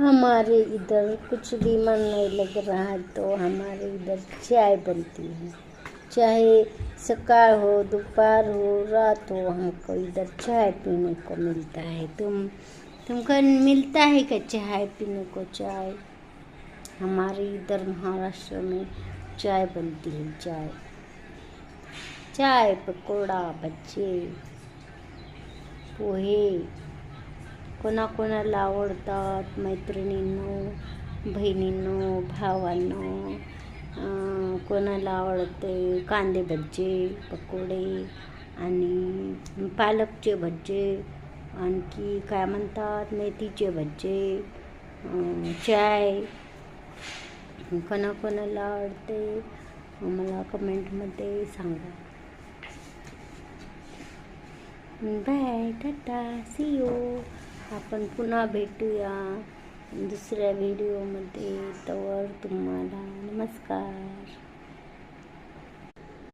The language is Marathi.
हमारे इधर कुछ भी मन नहीं लग रहा है तो हमारे इधर चाय बनती है। चाहे सकाळ हो, दोपहर हो, रात हो, हमको इधर चाय पीने को मिलता है। तुमको मिलता है क्या चाय पीने को? चाय हमारे इधर महाराष्ट्र में चाय बनती है। चाय पकोड़ा, भज्जे, पोहे कोणाकोणाला आवडतात। मैत्रिणींनो, बहिणींनो, भावांनो, कोणाला आवडते कांदे भज्जे, पकोडे आणि पालकचे भज्जे, आणखी काय म्हणतात मेथीचे भज्जे, चाय कोणाकोणाला आवडते मला कमेंटमध्ये सांगा। Bye, tata, see you. आपण पुन्हा भेटूया दुसऱ्या व्हिडिओमध्ये। तोवर तुम्हाला नमस्कार।